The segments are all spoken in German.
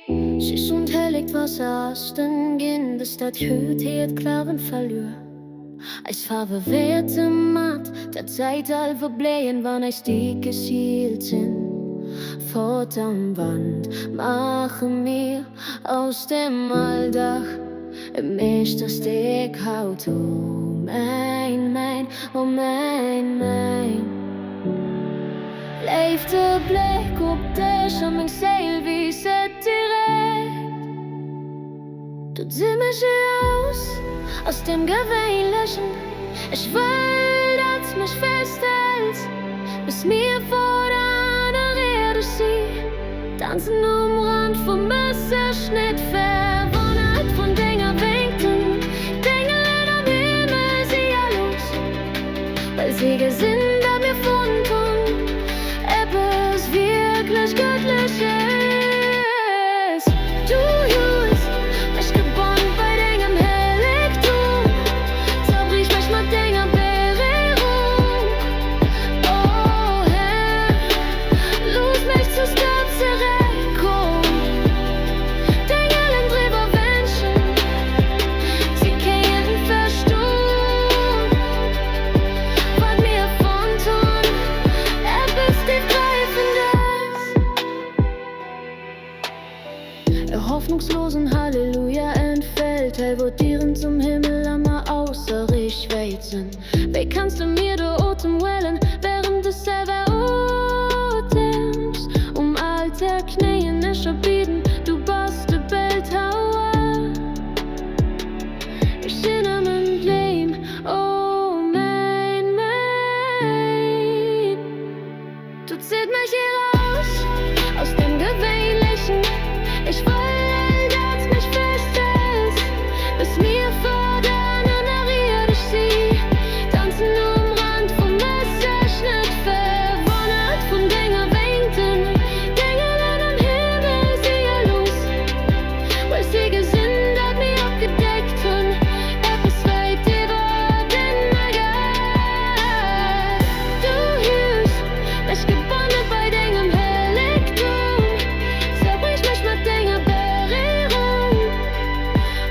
Süß und hellig Wasser aus den Ginn, bis dat Hüt het klaren verlor. Eis Farbe werte matt, der Zeitalter blähen, wann eis die gesielt sind. Fort am Wand machen wir aus dem Alldach im Meestersteg haut. Oh mein, oh mein. Leeft de blik op dich om mijn zeil wie ze direkt. Du zimmest aus dem Gewöhnlichen. Ich will, dass mich festhältst, bis mir vor deiner Rede sie tanzen Rand vom Messerschnitt, verwundert von Dinger winken. Dinge am Himmel, sie ja los, weil sie gesinnt an mir von tun. Etwas wirklich Göttliches. Du hast mich gebunden bei Dingen Heiligtum. Zerbrich mich mit Dingen Berührung. Oh Herr, los mich zu Start zurückkommen. Dinge drüber wünschen, sie kehren verstumm. Was mir von tun, etwas tiefgreifendes. Hoffnungslosen Halleluja entfällt, helvotierend zum Himmel, aber außer Reichweite sind. Wie kannst du mir der Atem wellen, während du selber urteilst? Alter Knien nicht erbieten, du bist der Bildhauer. Ich seh an mein Leben, oh mein. Du ziehst mich hier raus, aus dem Gewöhnlichen. Ich will, dass mich festhältst, bis mir vor deiner Rede sie tanzen Rand vom Messerschnitt, verwundert von Dingen winken. Dinge am Himmel, sie ja los, weil sie gesinnt hat mir abgedeckt und etwas weit über den Geist. Du hörst mich gebunden bei Dingen Heiligtum. Zerbrich mich mit Dingen Berührung.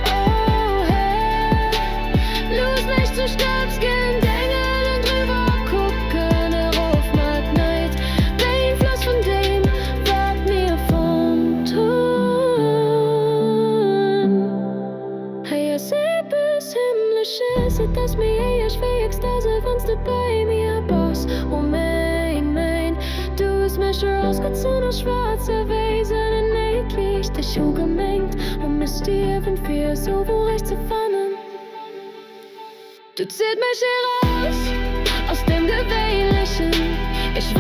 Oh Herr, los mich zu Stabskin, Dinge drüber gucken, auf mit Neid. Weinfluss von dem, was mir von tun. Hey, es etwas Himmlisches, das mir ich wie Ekstase, wenn's du bei mir bist. Oh mein, du hast mich rausgezogen aus schwarzer Wesen, in eklig dich gemengt, mir stirben für so wo recht zu fangen. Du ziehst mich hier raus, aus dem Gewöhnlichen. Ich